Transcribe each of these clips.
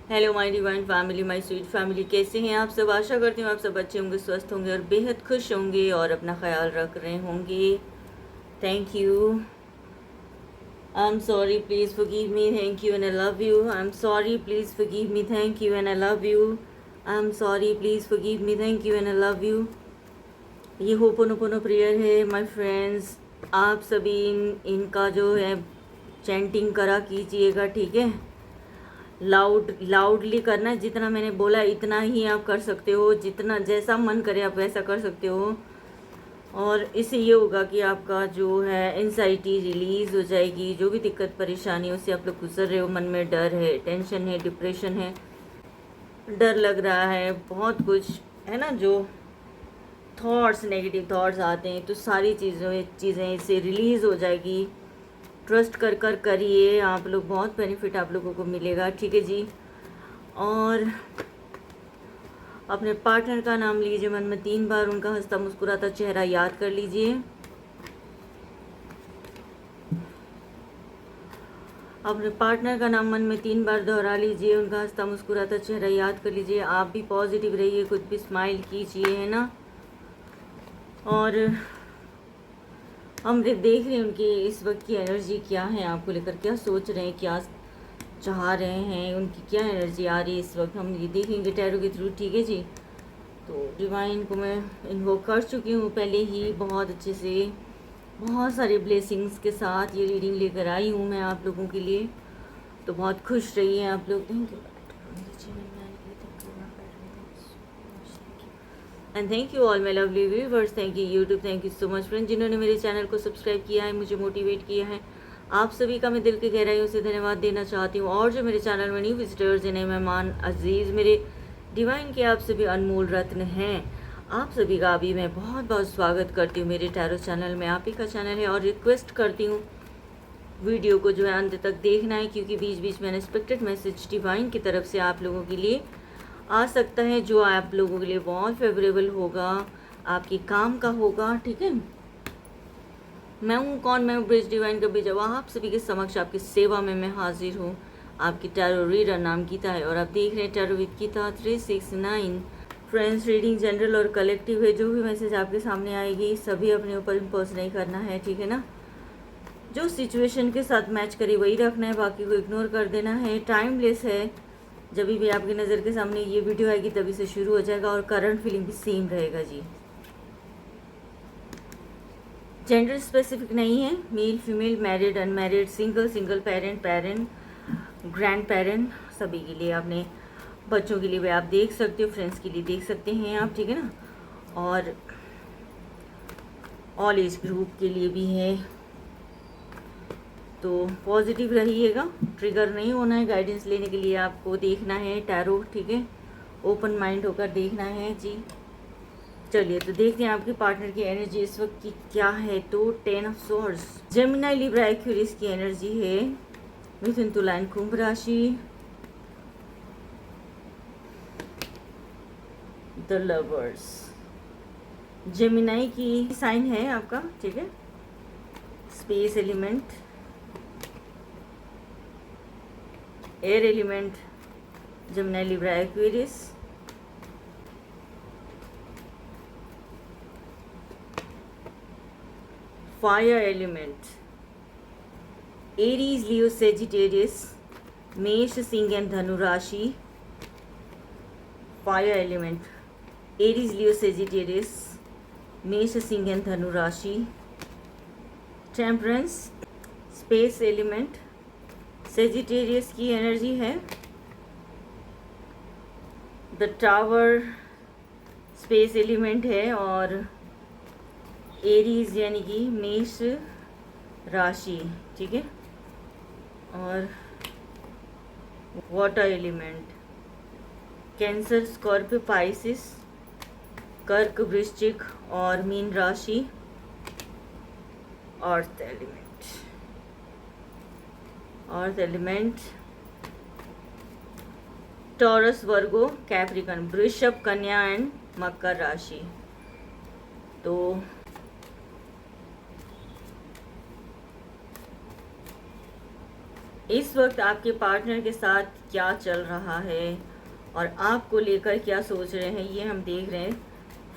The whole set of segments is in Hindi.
Hello my divine family, my sweet family, कैसे हैं आप सब। आशा करती हूँ आप सब अच्छे होंगे, स्वस्थ होंगे और बेहद खुश होंगे और अपना ख्याल रख रहे होंगे। Thank you. I am sorry, please forgive me, thank you and I love you. I am sorry, please forgive me, thank you and I love you. I am sorry, please forgive me, thank you and I love you. ये होपोनोपोनो प्रेयर है माय फ्रेंड्स। आप सभी इनका जो है चैंटिंग करा कीजिएगा, ठीक है। लाउडली करना है, जितना मैंने बोला इतना ही आप कर सकते हो, जितना जैसा मन करे आप वैसा कर सकते हो। और इससे ये होगा कि आपका जो है एंजाइटी रिलीज़ हो जाएगी। जो भी दिक्कत परेशानी उससे आप लोग गुजर रहे हो, मन में डर है, टेंशन है, डिप्रेशन है, डर लग रहा है, बहुत कुछ है ना, जो थॉट्स नेगेटिव थॉट्स आते हैं, तो सारी चीज़ें इससे रिलीज़ हो जाएगी। ट्रस्ट कर कर करिए, आप लोग बहुत बेनिफिट आप लोगों को मिलेगा, ठीक है जी। और अपने पार्टनर का नाम लीजिए मन में 3 बार, उनका हंसता मुस्कुराता चेहरा याद कर लीजिए। अपने पार्टनर का नाम मन में 3 बार दोहरा लीजिए, उनका हंसता मुस्कुराता चेहरा याद कर लीजिए। आप भी पॉजिटिव रहिए, खुद भी स्माइल कीजिए, है ना। और हम देख रहे हैं उनकी इस वक्त की एनर्जी क्या है, आपको लेकर क्या सोच रहे हैं, क्या चाह रहे हैं, उनकी क्या एनर्जी आ रही है इस वक्त, हम ये देखेंगे टैरो के थ्रू, ठीक है जी। तो डिवाइन को मैं इन्वोक कर चुकी हूँ पहले ही बहुत अच्छे से, बहुत सारे ब्लेसिंग्स के साथ ये रीडिंग लेकर आई हूँ मैं आप लोगों के लिए। तो बहुत खुश रहिए आप लोग। Thank you and thank you all my lovely viewers. Thank you YouTube, thank you so much friend जिन्होंने मेरे चैनल को सब्सक्राइब किया है, मुझे मोटिवेट किया है। आप सभी का मैं दिल की गहराइयों से धन्यवाद देना चाहती हूँ। और जो मेरे चैनल में न्यू विजिटर्स जिन्हें मेहमान अजीज़, मेरे डिवाइन के आप सभी अनमोल रत्न हैं, आप सभी का भी मैं बहुत बहुत स्वागत करती हूँ मेरे टैरो चैनल में। आप ही का चैनल है और रिक्वेस्ट करती हूँ वीडियो को जो है अंत तक देखना है, क्योंकि बीच बीच में अनएक्सपेक्टेड मैसेज डिवाइन की तरफ से आप लोगों के लिए आ सकता है, जो आप लोगों के लिए बहुत फेवरेबल होगा, आपके काम का होगा, ठीक है। मैं हूँ कौन, मैं हूँ ब्रिज डिवाइन का बीजा, आप सभी के समक्ष आपकी सेवा में मैं हाजिर हूँ। आपकी टैरो रीडर नाम गीता है और आप देख रहे हैं tarot with Gita 369। Friends, reading general और कलेक्टिव है। जो भी मैसेज आपके सामने आएगी सभी अपने ऊपर इम्पोज नहीं करना है, ठीक है ना। जो सिचुएशन के साथ मैच करे वही रखना है, बाकी को इग्नोर कर देना है। टाइमलेस है, जब भी आपकी नज़र के सामने ये वीडियो आएगी तभी से शुरू हो जाएगा और करंट फीलिंग भी सेम रहेगा जी। जेंडर स्पेसिफिक नहीं है, male female, married unmarried, single single parent, parent, grand parent, सभी के लिए, अपने बच्चों के लिए भी आप देख सकते हो, फ्रेंड्स के लिए देख सकते हैं आप, ठीक है ना। और ऑल एज ग्रुप के लिए भी है। तो पॉजिटिव रहिएगा, ट्रिगर नहीं होना है। गाइडेंस लेने के लिए आपको देखना है टैरो, ठीक है, ओपन माइंड होकर देखना है जी। चलिए तो देखते हैं आपके पार्टनर की एनर्जी इस वक्त की क्या है। तो 10 of swords, Gemini Libra Aquarius की एनर्जी है, मिथुन तुला एंड कुंभ राशि, द लवर्स। जेमिनी की साइन है आपका, ठीक है। Space element, air element, Gemini Libra Aquarius, fire element, Aries, Leo, Sagittarius, मेष, सिंह एंड धनु राशि। Fire element, Aries, Leo, Sagittarius, मेष, सिंह एंड धनु राशि। टेम्परेंस, स्पेस एलिमेंट, सेजिटेरियस की एनर्जी है। द टावर, स्पेस एलिमेंट है। और एरीज यानी कि मेष राशि, ठीक है। और water element, Cancer, Scorpio, Pisces, कर्क, वृश्चिक और मीन राशि। Earth element, earth element, Taurus, Virgo, Capricorn, वृषभ, कन्या एंड मकर राशि। तो इस वक्त आपके पार्टनर के साथ क्या चल रहा है और आपको लेकर क्या सोच रहे हैं, ये हम देख रहे हैं।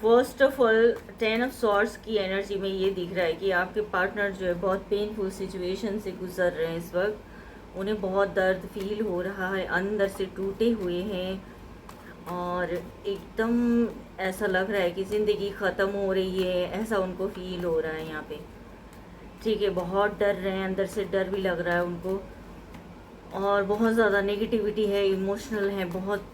First of all 10 of swords की एनर्जी में ये दिख रहा है कि आपके पार्टनर जो है बहुत पेनफुल सिचुएशन से गुजर रहे हैं इस वक्त। उन्हें बहुत दर्द फील हो रहा है, अंदर से टूटे हुए हैं और एकदम ऐसा लग रहा है कि ज़िंदगी ख़त्म हो रही है, ऐसा उनको फील हो रहा है यहाँ पे। ठीक है, बहुत डर रहे हैं, अंदर से डर भी लग रहा है उनको और बहुत ज़्यादा नेगेटिविटी है, इमोशनल है बहुत।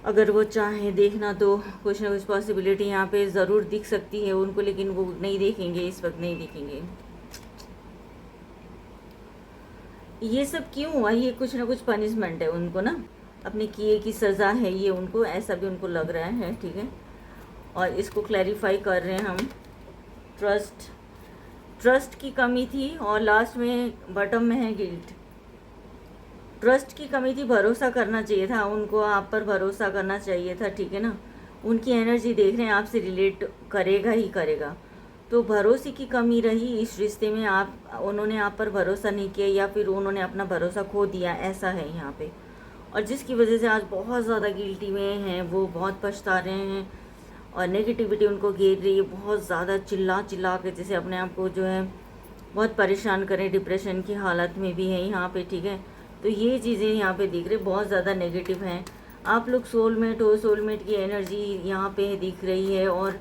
अगर वो चाहें देखना तो कुछ ना कुछ पॉसिबिलिटी यहाँ पे ज़रूर दिख सकती है उनको, लेकिन वो नहीं देखेंगे, इस वक्त नहीं देखेंगे। ये सब क्यों हुआ? ये कुछ ना कुछ पनिशमेंट है उनको ना, अपने किए की सज़ा है ये उनको, ऐसा भी उनको लग रहा है। ठीक है, और इसको क्लैरिफाई कर रहे हैं हम। ट्रस्ट की कमी थी और लास्ट में बॉटम में है गिल्ट। ट्रस्ट की कमी थी, भरोसा करना चाहिए था उनको, आप पर भरोसा करना चाहिए था। ठीक है ना, उनकी एनर्जी देख रहे हैं आपसे रिलेट करेगा ही करेगा, तो भरोसे की कमी रही इस रिश्ते में। उन्होंने आप पर भरोसा नहीं किया या फिर उन्होंने अपना भरोसा खो दिया, ऐसा है यहाँ पे। और जिसकी वजह से आज बहुत ज़्यादा गिल्टी में हैं, वो बहुत पछता रहे हैं और नेगेटिविटी उनको घेर रही है बहुत ज़्यादा, चिल्ला चिल्ला के जैसे अपने आप को जो है बहुत परेशान करें, डिप्रेशन की हालत में भी है यहाँ पे। ठीक है, तो ये चीज़ें यहाँ पे दिख रही, बहुत ज़्यादा नेगेटिव हैं। आप लोग सोलमेट हो, सोलमेट की एनर्जी यहाँ पे दिख रही है और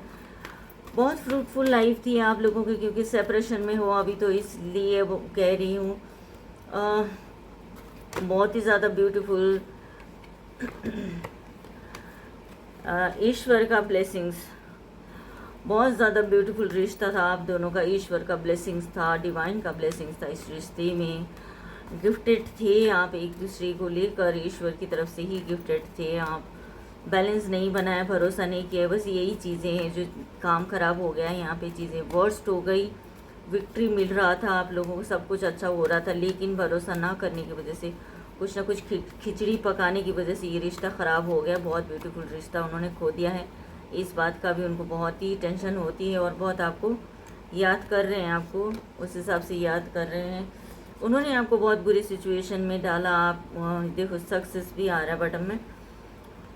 बहुत फ्रूटफुल लाइफ थी आप लोगों की, क्योंकि सेपरेशन में हो अभी, तो इसलिए वो कह रही हूँ। बहुत ही ज़्यादा ब्यूटीफुल ईश्वर का ब्लेसिंग्स, बहुत ज़्यादा ब्यूटीफुल रिश्ता था आप दोनों का, ईश्वर का ब्लेसिंग्स था, डिवाइन का ब्लेसिंग्स था इस रिश्ते में। गिफ्टेड थे आप एक दूसरे को लेकर, ईश्वर की तरफ से ही गिफ्टेड थे आप। बैलेंस नहीं बनाया, भरोसा नहीं किया, बस यही चीज़ें हैं जो काम ख़राब हो गया है यहाँ पे। चीज़ें वर्स्ट हो गई, विक्ट्री मिल रहा था आप लोगों को, सब कुछ अच्छा हो रहा था, लेकिन भरोसा ना करने की वजह से, कुछ ना कुछ खिचड़ी पकाने की वजह से ये रिश्ता ख़राब हो गया। बहुत ब्यूटीफुल रिश्ता उन्होंने खो दिया है, इस बात का भी उनको बहुत ही टेंशन होती है और बहुत आपको याद कर रहे हैं, आपको उस हिसाब से याद कर रहे हैं। उन्होंने आपको बहुत बुरी सिचुएशन में डाला, आप देखो सक्सेस भी आ रहा है बटन में।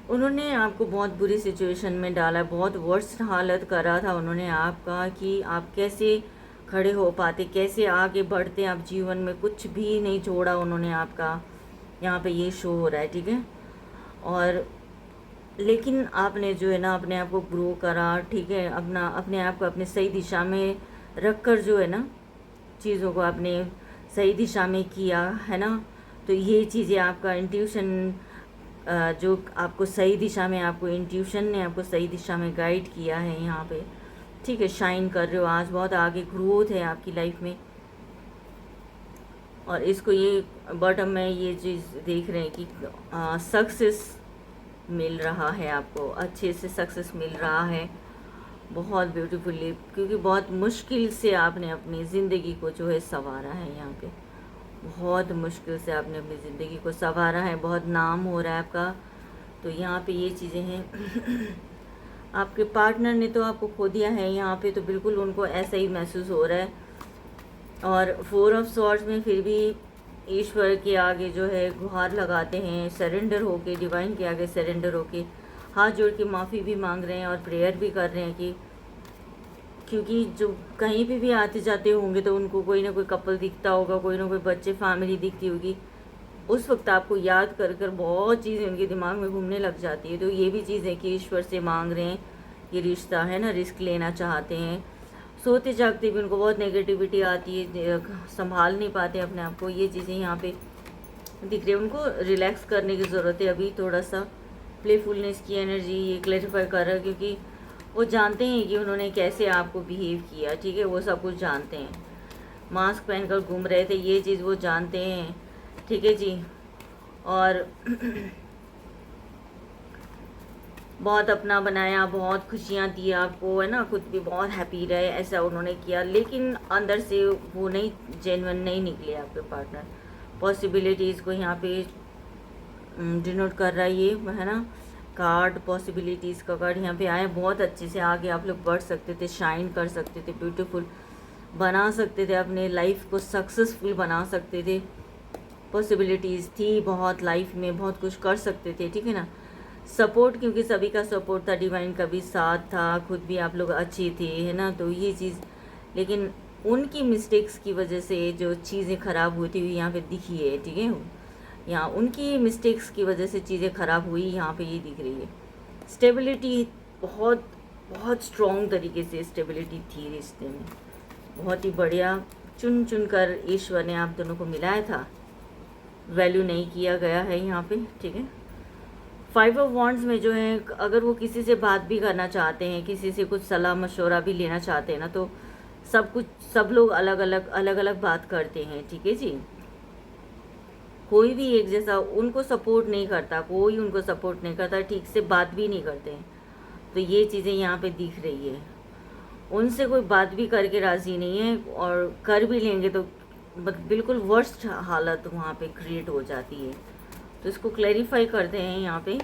उन्होंने आपको बहुत बुरी सिचुएशन में डाला, बहुत वर्स्ट हालत करा था उन्होंने आपका, कि आप कैसे खड़े हो पाते, कैसे आगे बढ़ते आप जीवन में, कुछ भी नहीं छोड़ा उन्होंने आपका, यहाँ पे ये शो हो रहा है। ठीक है, और लेकिन आपने जो है ना अपने आप को ग्रो करा। ठीक है, अपने आप को अपने सही दिशा में रख कर जो है ना चीज़ों को आपने सही दिशा में किया है ना। तो ये चीज़ें आपका इंट्यूशन, जो आपको सही दिशा में, आपको इंट्यूशन ने आपको सही दिशा में गाइड किया है यहाँ पे। ठीक है, शाइन कर रहे हो आज, बहुत आगे ग्रोथ है आपकी लाइफ में। और इसको ये बॉटम में ये चीज़ देख रहे हैं कि सक्सेस मिल रहा है आपको, अच्छे से सक्सेस मिल रहा है बहुत ब्यूटीफुली, क्योंकि बहुत मुश्किल से आपने अपनी ज़िंदगी को जो है संवारा है यहाँ पे, बहुत मुश्किल से आपने अपनी ज़िंदगी को संवारा है, बहुत नाम हो रहा है आपका। तो यहाँ पे ये चीज़ें हैं। आपके पार्टनर ने तो आपको खो दिया है यहाँ पे, तो बिल्कुल उनको ऐसा ही महसूस हो रहा है। और 4 ऑफ सॉर्ड्स में फिर भी ईश्वर के आगे जो है गुहार लगाते हैं, सरेंडर होके, डिवाइन के आगे सरेंडर होके हाथ जोड़ के माफ़ी भी मांग रहे हैं और प्रेयर भी कर रहे हैं कि, क्योंकि जो कहीं पे भी आते जाते होंगे तो उनको कोई ना कोई कपल दिखता होगा, कोई ना कोई बच्चे, फैमिली दिखती होगी, उस वक्त आपको याद कर कर बहुत चीज़ें उनके दिमाग में घूमने लग जाती है। तो ये भी चीज़ है कि ईश्वर से मांग रहे हैं, ये रिश्ता है ना, रिस्क लेना चाहते हैं। सोते जागते भी उनको बहुत नेगेटिविटी आती है, संभाल नहीं पाते अपने आप को, ये चीज़ें यहाँ पे दिख रही है। उनको रिलैक्स करने की ज़रूरत है अभी, थोड़ा सा प्लेफुलनेस की एनर्जी ये क्लैरिफाई कर रहा है, क्योंकि वो जानते हैं कि उन्होंने कैसे आपको बिहेव किया। ठीक है, वो सब कुछ जानते हैं, मास्क पहनकर घूम रहे थे, ये चीज़ वो जानते हैं। ठीक है जी, और बहुत अपना बनाया, बहुत खुशियाँ दी आपको, है ना, खुद भी बहुत हैप्पी रहे, ऐसा उन्होंने किया, लेकिन अंदर से वो नहीं, जेन्युइन नहीं निकले आपके पार्टनर। पॉसिबिलिटीज़ को यहाँ पे डिनोट कर रहा है ये, है ना, कार्ड, पॉसिबिलिटीज़ का कार्ड यहाँ पे आया। बहुत अच्छे से आगे आप लोग बढ़ सकते थे, शाइन कर सकते थे, ब्यूटीफुल, बना सकते थे, अपने लाइफ को सक्सेसफुल बना सकते थे, पॉसिबिलिटीज़ थी बहुत, लाइफ में बहुत कुछ कर सकते थे, ठीक है ना। सपोर्ट, क्योंकि सभी का सपोर्ट था, डिवाइन का भी साथ था, खुद भी आप लोग अच्छे थे, है ना। तो ये चीज़, लेकिन उनकी मिस्टेक्स की वजह से जो चीज़ें ख़राब होती हुई यहाँ पे दिखी है, ठीक है। यहाँ उनकी मिस्टेक्स की वजह से चीज़ें ख़राब हुई, यहाँ पे ये दिख रही है। स्टेबिलिटी बहुत बहुत स्ट्रॉन्ग तरीके से स्टेबिलिटी थी रिश्ते में, बहुत ही बढ़िया चुन चुन कर ईश्वर ने आप दोनों को मिलाया था, वैल्यू नहीं किया गया है यहाँ पे, ठीक है। 5 ऑफ वॉन्ड्स में जो है, अगर वो किसी से बात भी करना चाहते हैं, किसी से कुछ सलाह मशवरा भी लेना चाहते हैं ना, तो सब लोग अलग अलग बात करते हैं, ठीक है जी। कोई भी एक जैसा उनको सपोर्ट नहीं करता, कोई उनको सपोर्ट नहीं करता, ठीक से बात भी नहीं करते हैं। तो ये चीज़ें यहाँ पे दिख रही है। उनसे कोई बात भी करके राज़ी नहीं है, और कर भी लेंगे तो बिल्कुल वर्स्ट हालत वहाँ पे क्रिएट हो जाती है। तो इसको क्लैरिफाई करते हैं यहाँ पे,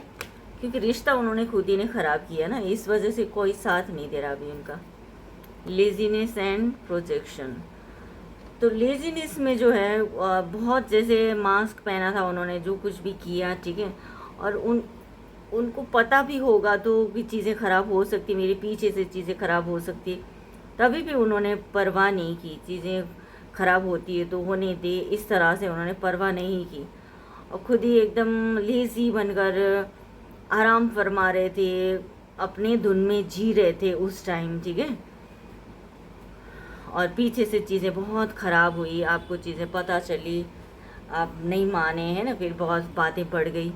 क्योंकि रिश्ता उन्होंने खुद ही ने ख़राब किया ना, इस वजह से कोई साथ नहीं दे रहा अभी उनका। लेजीनेस एंड प्रोजेक्शन, तो लेजीनेस में जो है बहुत, जैसे मास्क पहना था उन्होंने, जो कुछ भी किया, ठीक है। और उनको पता भी होगा तो भी चीज़ें ख़राब हो सकती, मेरे पीछे से चीज़ें ख़राब हो सकती, तभी भी उन्होंने परवाह नहीं की। चीज़ें ख़राब होती है तो होने दे, इस तरह से उन्होंने परवाह नहीं की, और खुद ही एकदम लेज़ी बनकर आराम फरमा रहे थे, अपने धुन में जी रहे थे उस टाइम, ठीक है। और पीछे से चीज़ें बहुत ख़राब हुई, आपको चीज़ें पता चली, आप नहीं माने, हैं ना, फिर बहुत बातें बढ़ गई।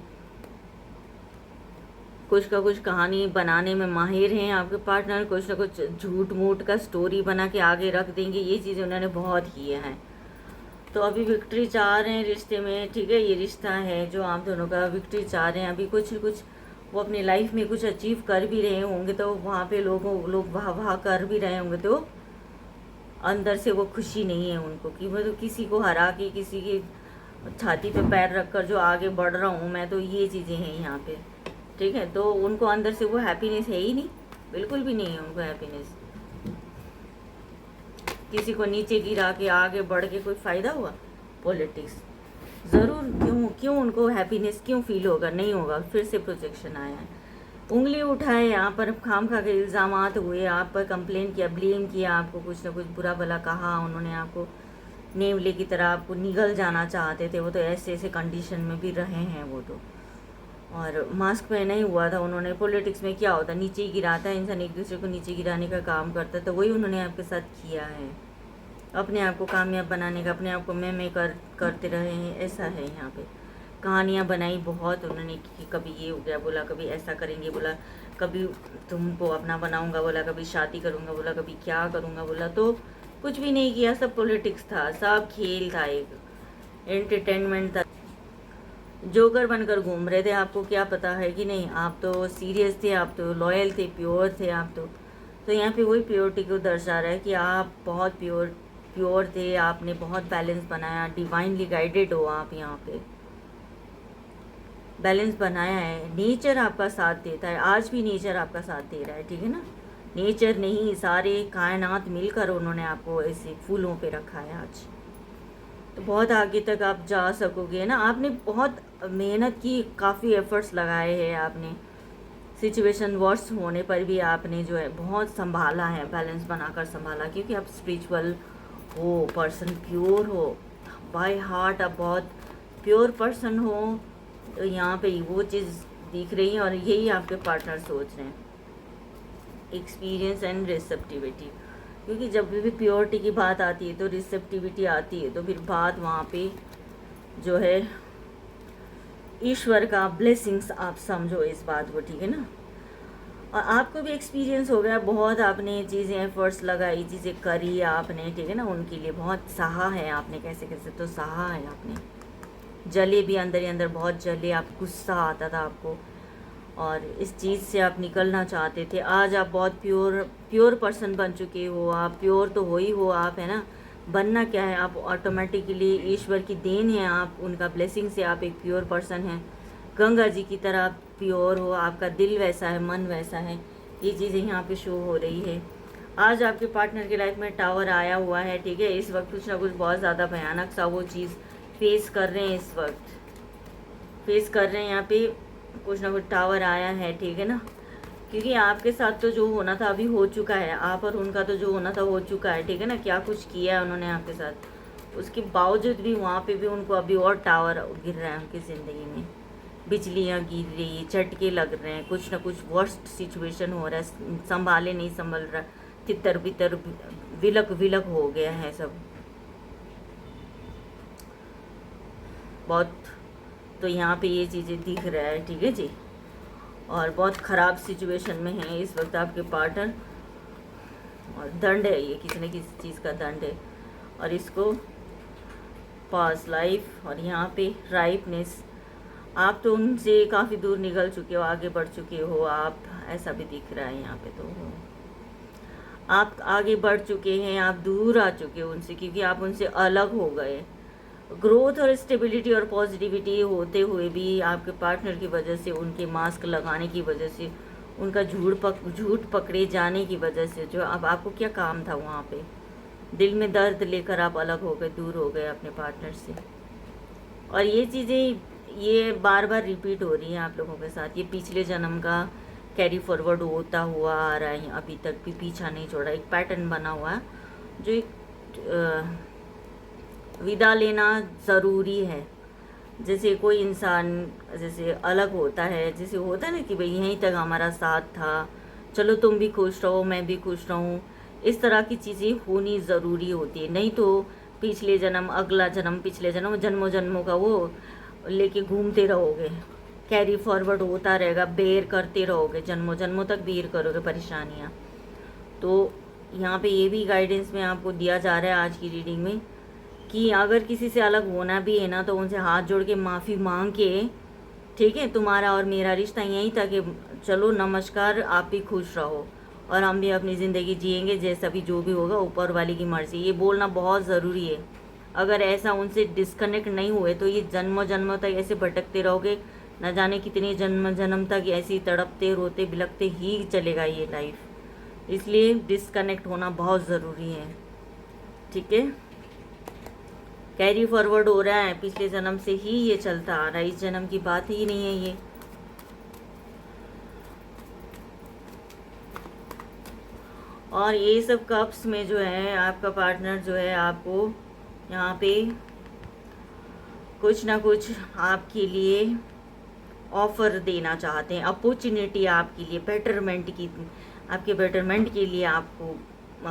कुछ का कुछ कहानी बनाने में माहिर हैं आपके पार्टनर, कुछ ना कुछ झूठ मूठ का स्टोरी बना के आगे रख देंगे, ये चीज़ें उन्होंने बहुत किए हैं। तो अभी विक्ट्री चाह रहे हैं रिश्ते में, ठीक है। ये रिश्ता है जो आप दोनों का, विक्ट्री चाह रहे हैं। अभी कुछ वो अपनी लाइफ में कुछ अचीव कर भी रहे होंगे, तो वहाँ पे लोग वाह कर भी रहे होंगे, तो अंदर से वो खुशी नहीं है उनको कि मैं तो किसी को हरा के, किसी की छाती पे पैर रख कर जो आगे बढ़ रहा हूँ मैं, तो ये चीज़ें हैं यहाँ पे, ठीक है। तो उनको अंदर से वो हैप्पीनेस है ही नहीं, बिल्कुल भी नहीं है उनको हैप्पीनेस। किसी को नीचे गिरा के आगे बढ़ के कोई फ़ायदा हुआ? पॉलिटिक्स ज़रूर, क्यों उनको हैप्पीनेस क्यों फील होगा? नहीं होगा। फिर से प्रोजेक्शन आया है, उंगली उठाए यहाँ पर, खाम खा के इल्ज़ामात हुए, आप पर कंप्लेन किया, ब्लेम किया, आपको कुछ ना कुछ बुरा भला कहा उन्होंने, आपको नेवले की तरह आपको निगल जाना चाहते थे वो, तो ऐसे ऐसे कंडीशन में भी रहे हैं वो तो। और मास्क पहना ही हुआ था उन्होंने। पॉलिटिक्स में क्या होता है, नीचे ही गिराता है इंसान, एक दूसरे को नीचे गिराने का काम करता है, तो वही उन्होंने आपके साथ किया है, अपने आप को कामयाब बनाने का, अपने आप को मैं करते रहे हैं, ऐसा है यहाँ पे। कहानियाँ बनाई बहुत उन्होंने कि कभी ये हो गया बोला, कभी ऐसा करेंगे बोला, कभी तुमको अपना बनाऊंगा बोला, कभी शादी करूंगा बोला, कभी क्या करूंगा बोला, तो कुछ भी नहीं किया, सब पॉलिटिक्स था, सब खेल था, एक एंटरटेनमेंट था। जोकर बनकर घूम रहे थे, आपको क्या पता है कि नहीं, आप तो सीरियस थे, आप तो लॉयल थे, प्योर थे आप तो यहाँ पे वही प्योरिटी को दर्शा रहा है कि आप बहुत प्योर थे, आपने बहुत बैलेंस बनाया, डिवाइनली गाइडेड हो आप, यहाँ पे बैलेंस बनाया है। नेचर आपका साथ देता है, आज भी नेचर आपका साथ दे रहा है, ठीक है ना। नेचर नहीं, सारे कायनात मिलकर उन्होंने आपको ऐसे फूलों पे रखा है आज, तो बहुत आगे तक आप जा सकोगे ना। आपने बहुत मेहनत की, काफ़ी एफर्ट्स लगाए हैं आपने, सिचुएशन वर्स्ट होने पर भी आपने जो है बहुत संभाला है, बैलेंस बनाकर संभाला, क्योंकि आप स्पिरिचुअल हो, पर्सन प्योर हो, बाय हार्ट आप बहुत प्योर पर्सन हो। तो यहाँ पे वो चीज़ दिख रही है, और यही आपके पार्टनर सोच रहे हैं, एक्सपीरियंस एंड रिसेप्टिविटी। क्योंकि जब भी प्योरिटी की बात आती है तो रिसेप्टिविटी आती है, तो फिर बात वहाँ पे जो है ईश्वर का ब्लेसिंग्स आप समझो इस बात को, ठीक है ना। और आपको भी एक्सपीरियंस हो गया बहुत, आपने चीज़ें एफर्ट्स लगाई, चीज़ें करी आपने, ठीक है ना, उनके लिए बहुत सहा है आपने, कैसे कैसे तो सहा है आपने, जले भी अंदर ही अंदर, बहुत जले आप, गुस्सा आता था आपको, और इस चीज़ से आप निकलना चाहते थे। आज आप बहुत प्योर पर्सन बन चुके हो, आप प्योर तो हो ही हो आप, है ना। बनना क्या है, आप ऑटोमेटिकली ईश्वर की देन है, आप उनका ब्लेसिंग से आप एक प्योर पर्सन हैं, गंगा जी की तरह आप प्योर हो, आपका दिल वैसा है, मन वैसा है, ये चीज़ें यहाँ पे शो हो रही है। आज आपके पार्टनर की लाइफ में टावर आया हुआ है, ठीक है। इस वक्त कुछ ना कुछ बहुत ज़्यादा भयानक सा वो चीज़ फेस कर रहे हैं, इस वक्त फेस कर रहे हैं। यहाँ पे कुछ ना कुछ टावर आया है, ठीक है ना, क्योंकि आपके साथ तो जो होना था अभी हो चुका है, आप और उनका तो जो होना था हो चुका है, ठीक है ना। क्या कुछ किया है उन्होंने आपके साथ, उसके बावजूद भी वहाँ पे भी उनको अभी और टावर गिर रहा है उनकी ज़िंदगी में, बिजलियाँ गिर रही, झटके लग रहे हैं, कुछ ना कुछ वर्स्ट सिचुएशन हो रहा है, संभाले नहीं संभल रहा, तितर बितर विलक विलक हो गया है सब बहुत। तो यहाँ पे ये चीज़ें दिख रहा है, ठीक है जी। और बहुत ख़राब सिचुएशन में है इस वक्त आपके पार्टनर, और दंड है, ये किसी न किसी चीज़ का दंड है, और इसको पास लाइफ और यहाँ पे राइपनेस। आप तो उनसे काफ़ी दूर निकल चुके हो, आगे बढ़ चुके हो आप, ऐसा भी दिख रहा है यहाँ पे। तो आप आगे बढ़ चुके हैं, आप दूर आ चुके हो उनसे, क्योंकि आप उनसे अलग हो गए। ग्रोथ और स्टेबिलिटी और पॉजिटिविटी होते हुए भी आपके पार्टनर की वजह से, उनके मास्क लगाने की वजह से, उनका झूठ पकड़े जाने की वजह से, जो अब आपको क्या काम था वहाँ पे, दिल में दर्द लेकर आप अलग हो गए, दूर हो गए अपने पार्टनर से। और ये चीज़ें ये बार बार रिपीट हो रही हैं आप लोगों के साथ, ये पिछले जन्म का कैरी फॉरवर्ड होता हुआ आ रहा है, अभी तक भी पीछा नहीं छोड़ा, एक पैटर्न बना हुआ है जो एक विदा लेना ज़रूरी है। जैसे कोई इंसान जैसे अलग होता है, जैसे होता है ना कि भाई यहीं तक हमारा साथ था, चलो तुम भी खुश रहो मैं भी खुश रहूँ, इस तरह की चीज़ें होनी ज़रूरी होती है। नहीं तो पिछले जन्म, अगला जन्म, पिछले जन्म, जन्मों जन्मों का वो लेके घूमते रहोगे, कैरी फॉरवर्ड होता रहेगा, बेयर करते रहोगे, जन्मों जन्मों तक बेयर करोगे परेशानियाँ। तो यहाँ पे ये भी गाइडेंस में आपको दिया जा रहा है आज की रीडिंग में कि अगर किसी से अलग होना भी है ना, तो उनसे हाथ जोड़ के माफ़ी मांग के, ठीक है, तुम्हारा और मेरा रिश्ता यहीं था कि चलो नमस्कार, आप भी खुश रहो और हम भी अपनी ज़िंदगी जिएंगे, जैसा भी जो भी होगा ऊपर वाले की मर्ज़ी। ये बोलना बहुत ज़रूरी है। अगर ऐसा उनसे डिस्कनेक्ट नहीं हुए तो ये जन्मों जन्मों तक ऐसे भटकते रहोगे, न जाने कितने जन्म जन्म तक ऐसे तड़पते रोते बिलकते ही चलेगा ये लाइफ। इसलिए डिस्कनेक्ट होना बहुत ज़रूरी है, ठीक है। कैरी फॉरवर्ड हो रहा है, पिछले जन्म से ही ये चलता आ रहा है, इस जन्म की बात ही नहीं है ये। और ये सब कप्स में जो है आपका पार्टनर जो है आपको यहाँ पे कुछ ना कुछ आपके लिए ऑफ़र देना चाहते हैं, अपॉर्चुनिटी आपके लिए बेटरमेंट की, आपके बेटरमेंट के लिए, आपको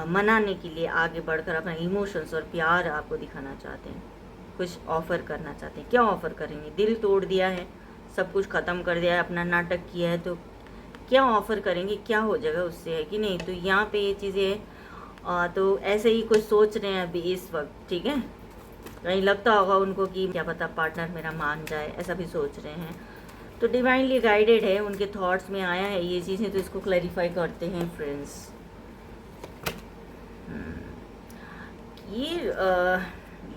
मनाने के लिए आगे बढ़कर अपना इमोशंस और प्यार आपको दिखाना चाहते हैं, कुछ ऑफ़र करना चाहते हैं। क्या ऑफ़र करेंगे? दिल तोड़ दिया है, सब कुछ ख़त्म कर दिया है, अपना नाटक किया है, तो क्या ऑफ़र करेंगे, क्या हो जाएगा उससे, है कि नहीं। तो यहाँ पे ये चीज़ें तो ऐसे ही कुछ सोच रहे हैं अभी इस वक्त, ठीक है। कहीं लगता होगा उनको कि क्या पता पार्टनर मेरा मान जाए, ऐसा भी सोच रहे हैं। तो डिवाइनली गाइडेड है, उनके थॉट्स में आया है ये चीज़ें, तो इसको क्लैरिफाई करते हैं फ्रेंड्स। ये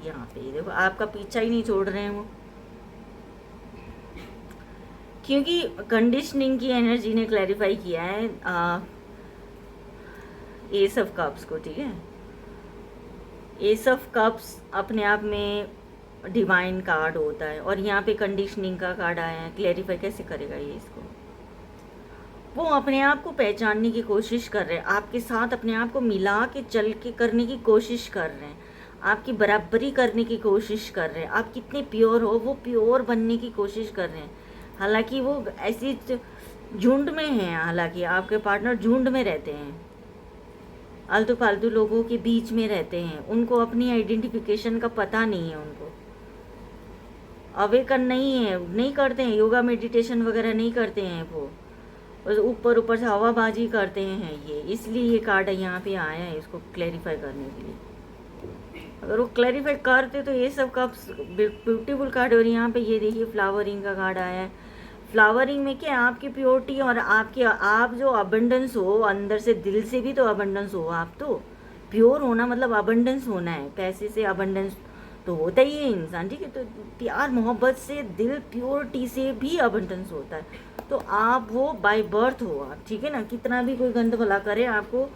यहाँ पे देखो आपका पीछा ही नहीं छोड़ रहे हैं वो, क्योंकि कंडीशनिंग की एनर्जी ने क्लैरिफाई किया है एस ऑफ कप्स को, ठीक है। एस ऑफ कप्स अपने आप में डिवाइन कार्ड होता है, और यहाँ पे कंडीशनिंग का कार्ड आया है। क्लैरिफाई कैसे करेगा ये इसको? वो अपने आप को पहचानने की कोशिश कर रहे हैं, आपके साथ अपने आप को मिला के चल के करने की कोशिश कर रहे हैं, आपकी बराबरी करने की कोशिश कर रहे हैं। आप कितने प्योर हो, वो प्योर बनने की कोशिश कर रहे हैं। हालांकि वो ऐसी झुंड में हैं, हालांकि आपके पार्टनर झुंड में रहते हैं, आलतू फालतू लोगों के बीच में रहते हैं, उनको अपनी आइडेंटिफिकेशन का पता नहीं है, उनको अवेकन नहीं है, नहीं करते हैं योगा मेडिटेशन वगैरह नहीं करते हैं, वो ऊपर ऊपर से हवाबाजी करते हैं ये। इसलिए ये कार्ड यहाँ पे आया है इसको क्लैरिफाई करने के लिए। अगर वो क्लैरिफाई करते तो ये सब कब ब्यूटीफुल कार्ड। और यहाँ पे ये देखिए फ्लावरिंग का कार्ड आया है। फ्लावरिंग में क्या, आपकी प्योरिटी और आपके आप जो अबंडेंस हो अंदर से, दिल से भी तो अबंडेंस हो। आप तो प्योर होना मतलब अबंडेंस होना है, पैसे से अबंडेंस तो होता ही है इंसान, ठीक है। तो प्यार मोहब्बत से, दिल प्योरिटी से भी अबंडेंस होता है। तो आप वो बाय बर्थ हो आप, ठीक है ना। कितना भी कोई गंद भला करे, आपको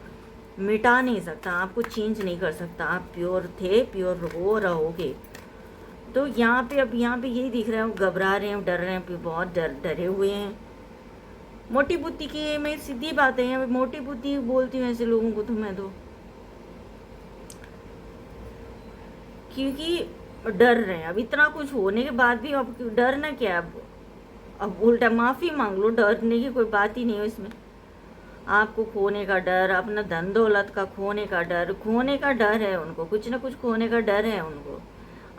मिटा नहीं सकता, आपको चेंज नहीं कर सकता। आप प्योर थे, प्योर हो रहोगे। तो यहाँ पे अब यहाँ पे यही दिख रहा है, वो घबरा रहे हैं, डर रहे हैं, बहुत डरे हुए हैं। मोटी बुद्धि की, मैं सीधी बात है, मोटी बुद्धि बोलती हूँ ऐसे लोगों को तो मैं तो, क्योंकि डर रहे हैं। अब इतना कुछ होने के बाद भी अब डरना क्या है? अब उल्टा माफ़ी मांग लो, डरने की कोई बात ही नहीं है इसमें। आपको खोने का डर, अपना धन दौलत का खोने का डर है उनको, कुछ ना कुछ खोने का डर है उनको।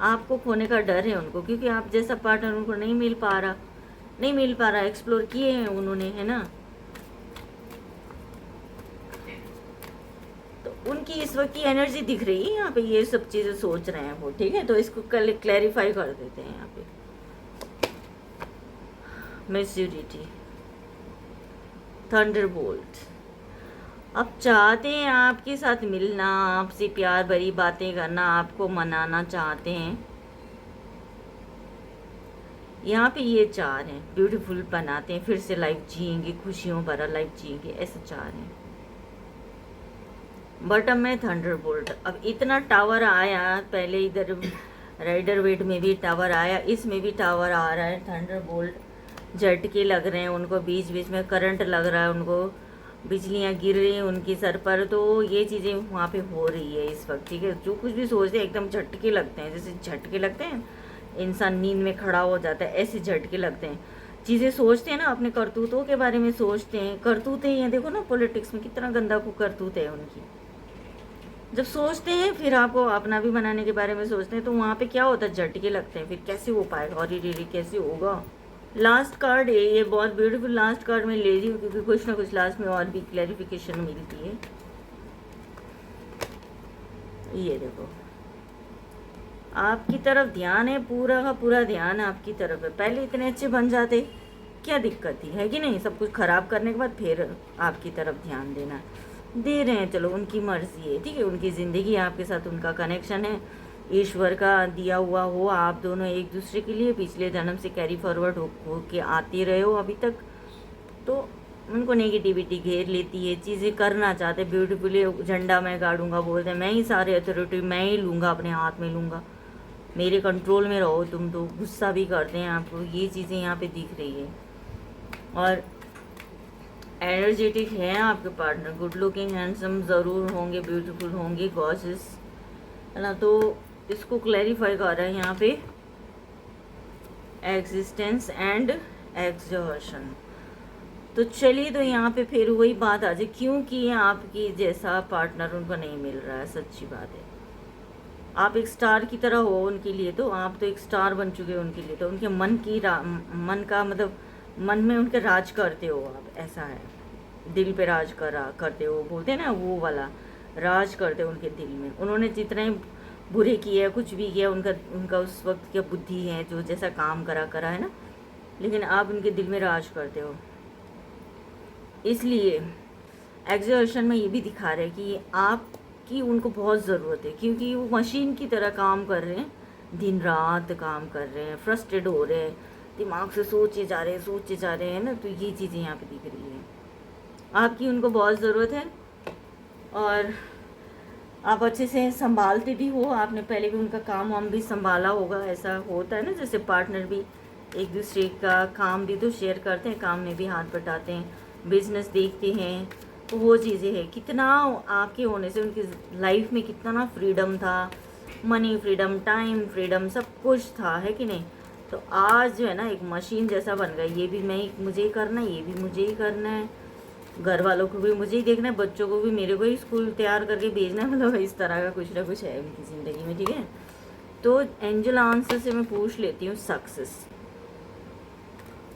आपको खोने का डर है उनको, क्योंकि आप जैसा पार्टनर उनको नहीं मिल पा रहा। एक्सप्लोर किए हैं उन्होंने, है ना। तो उनकी इस वक्त की एनर्जी दिख रही है यहाँ पे, ये सब चीज़ें सोच रहे हैं वो, ठीक है। तो इसको कल क्लैरिफाई कर देते हैं यहाँ पे। मैच्योरिटी, थंडरबोल्ट, अब चाहते हैं आपके साथ मिलना, आपसे प्यार भरी बातें करना, आपको मनाना चाहते हैं। यहाँ पे ये चाह रहे हैं, ब्यूटीफुल बनाते हैं, फिर से लाइफ जिएंगे, खुशियों भरा लाइफ जिएंगे, ऐसा चाह रहे हैं। बॉटम में थंडरबोल्ट, अब इतना टावर आया, पहले इधर राइडर वेट में भी टावर आया, इसमें भी टावर आ रहा है। थंडरबोल्ट, झटके लग रहे हैं उनको, बीच बीच में करंट लग रहा है उनको, बिजलियाँ गिर रही हैं उनकी सर पर। तो ये चीज़ें वहाँ पे हो रही है इस वक्त, ठीक है। जो कुछ भी सोचते हैं एकदम झटके लगते हैं, जैसे झटके लगते हैं, इंसान नींद में खड़ा हो जाता है, ऐसे झटके लगते हैं। चीज़ें सोचते हैं ना, अपने करतूतों के बारे में सोचते हैं, करतूतें हैं, देखो ना पॉलिटिक्स में कितना गंदा को करतूत है उनकी। जब सोचते हैं फिर आपको अपना भी बनाने के बारे में सोचते हैं, तो वहाँ पे क्या होता है, झटके लगते हैं, फिर कैसे हो पाएगा, और ये कैसे होगा। लास्ट कार्ड है ये, बहुत ब्यूटीफुल लास्ट कार्ड मैं ले रही हूँ, क्योंकि कुछ ना कुछ लास्ट में और भी क्लैरिफिकेशन मिलती है। ये देखो, आपकी तरफ ध्यान है, पूरा का पूरा ध्यान आपकी तरफ है। पहले इतने अच्छे बन जाते, क्या दिक्कत थी, है कि नहीं। सब कुछ खराब करने के बाद फिर आपकी तरफ ध्यान देना दे रहे हैं, चलो उनकी मर्जी है, ठीक है। उनकी ज़िंदगी आपके साथ, उनका कनेक्शन है, ईश्वर का दिया हुआ हो, आप दोनों एक दूसरे के लिए पिछले जन्म से कैरी फॉरवर्ड हो के आते रहे हो अभी तक। तो उनको नेगेटिविटी घेर लेती है, चीज़ें करना चाहते, ब्यूटीफुली झंडा मैं गाड़ूंगा, बोलते हैं मैं ही सारे अथॉरिटी मैं ही लूँगा, अपने हाथ में लूँगा, मेरे कंट्रोल में रहो तुम। तो गुस्सा भी करते हैं आपको, ये चीज़ें यहाँ पे दिख रही है। और एनर्जेटिक है आपके पार्टनर, गुड लुकिंग, हैंडसम ज़रूर होंगे, ब्यूटीफुल होंगे, गॉर्जियस, है ना। तो इसको क्लैरिफाई कर रहा है यहाँ पे, एग्जिस्टेंस एंड एक्सजर्शन। तो चलिए, तो यहाँ पे फिर वही बात आ जाए, क्योंकि आपकी जैसा पार्टनर उनको नहीं मिल रहा है, सच्ची बात है। आप एक स्टार की तरह हो उनके लिए, तो आप तो एक स्टार बन चुके हो उनके लिए। तो उनके मन का मतलब, मन में उनके राज करते हो आप, ऐसा है, दिल पे राज करते हो, बोलते हैं ना वो वाला, राज करते हो उनके दिल में। उन्होंने जितने बुरे किए, कुछ भी किया, उनका उस वक्त क्या बुद्धि है, जो जैसा काम करा है ना, लेकिन आप उनके दिल में राज करते हो। इसलिए एग्जर्शन में ये भी दिखा रहे हैं कि आपकी उनको बहुत ज़रूरत है, क्योंकि वो मशीन की तरह काम कर रहे हैं, दिन रात काम कर रहे हैं, फ्रस्ट्रेट हो रहे हैं, दिमाग से सोचे जा रहे हैं ना। तो ये चीज़ें यहाँ पे दिख रही हैं, आपकी उनको बहुत ज़रूरत है। और आप अच्छे से संभालते भी हो, आपने पहले भी उनका काम वाम भी संभाला होगा, ऐसा होता है ना। जैसे पार्टनर भी एक दूसरे का काम भी तो शेयर करते हैं, काम में भी हाथ बटाते हैं, बिजनेस देखते हैं, तो वो चीज़ें हैं। कितना आपके होने से उनकी लाइफ में कितना फ्रीडम था, मनी फ्रीडम, टाइम फ्रीडम, सब कुछ था, है कि नहीं। तो आज जो है ना, एक मशीन जैसा बन गया, ये भी मुझे ही करना है, ये भी मुझे ही करना है, घर वालों को भी मुझे ही देखना है, बच्चों को भी मेरे को ही स्कूल तैयार करके भेजना है, मतलब इस तरह का कुछ ना कुछ है उनकी ज़िंदगी में, ठीक है। तो एंजल आंसर से मैं पूछ लेती हूँ, success,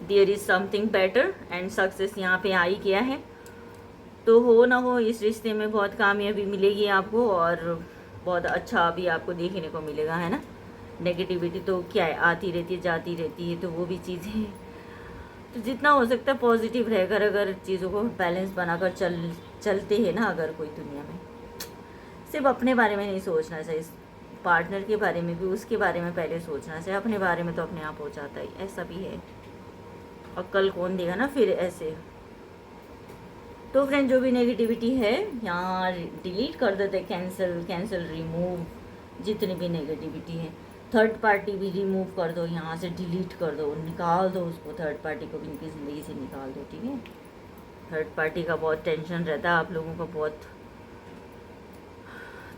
there is something better, and success यहाँ पे आई क्या है। तो हो ना हो, इस रिश्ते में बहुत कामयाबी मिलेगी आपको, और बहुत अच्छा भी आपको देखने को मिलेगा, है ना। नेगेटिविटी तो क्या है, आती रहती है, जाती रहती है, तो वो भी चीज़ें, तो जितना हो सकता है पॉजिटिव रहकर, अगर चीज़ों को बैलेंस बनाकर चलते हैं ना, अगर कोई दुनिया में, सिर्फ अपने बारे में नहीं सोचना चाहिए, पार्टनर के बारे में भी, उसके बारे में पहले सोचना चाहिए, अपने बारे में तो अपने आप हो जाता है, ऐसा भी है। और कल कौन देगा ना फिर ऐसे। तो फ्रेंड जो भी नेगेटिविटी है यहाँ डिलीट कर देते, कैंसिल रिमूव, जितनी भी नेगेटिविटी है। थर्ड पार्टी भी रिमूव कर दो, यहाँ से डिलीट कर दो, निकाल दो उसको, थर्ड पार्टी को भी इनकी ज़िंदगी से निकाल दो, ठीक है। थर्ड पार्टी का बहुत टेंशन रहता है आप लोगों का बहुत।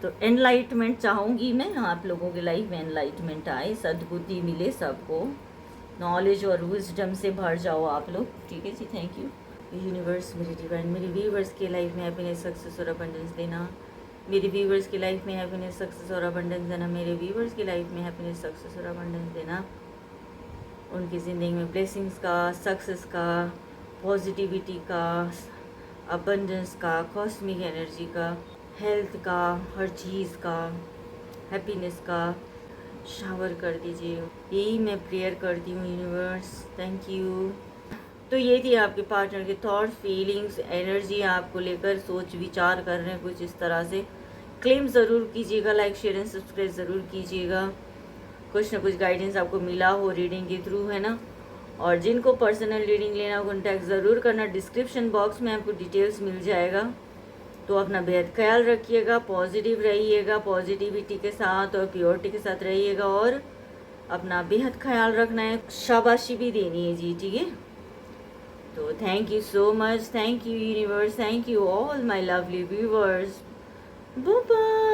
तो एनलाइटमेंट चाहूँगी मैं, आप लोगों की लाइफ में एनलाइटमेंट आए, सद्बुद्धि मिले सबको, नॉलेज और विजडम से भर जाओ आप लोग, ठीक है जी। थैंक यू यूनिवर्स, मेरी डिवाइन, मेरी व्यूवर्स की लाइफ में हैप्पीनेस, सक्सेस और अबंडेंस देना। मेरे व्यूवर्स की लाइफ में हैप्पीनेस, सक्सेस और अबंडेंस देना। मेरे व्यूवर्स की लाइफ में हैप्पीनेस, सक्सेस और अबंडेंस देना। उनकी ज़िंदगी में ब्लेसिंग्स का, सक्सेस का, पॉजिटिविटी का, अबंडेंस का, कॉस्मिक एनर्जी का, हेल्थ का, हर चीज़ का, हैप्पीनेस का शावर कर दीजिए। यही मैं प्रेयर करती हूँ यूनिवर्स, थैंक यू। तो ये थी आपके पार्टनर के थॉट्स, फीलिंग्स, एनर्जी आपको लेकर सोच विचार कर रहे हैं कुछ इस तरह से। क्लेम ज़रूर कीजिएगा, लाइक शेयर एंड सब्सक्राइब ज़रूर कीजिएगा। कुछ ना कुछ गाइडेंस आपको मिला हो रीडिंग के थ्रू, है ना। और जिनको पर्सनल रीडिंग लेना कॉन्टैक्ट ज़रूर करना, डिस्क्रिप्शन बॉक्स में आपको डिटेल्स मिल जाएगा। तो अपना बेहद ख्याल रखिएगा, पॉजिटिव रहिएगा, पॉजिटिविटी के साथ और प्योरिटी के साथ रहिएगा, और अपना बेहद ख्याल रखना है, शाबाशी भी देनी है जी, ठीक है। तो thank you so much, thank you universe, thank you all my lovely viewers, bye bye.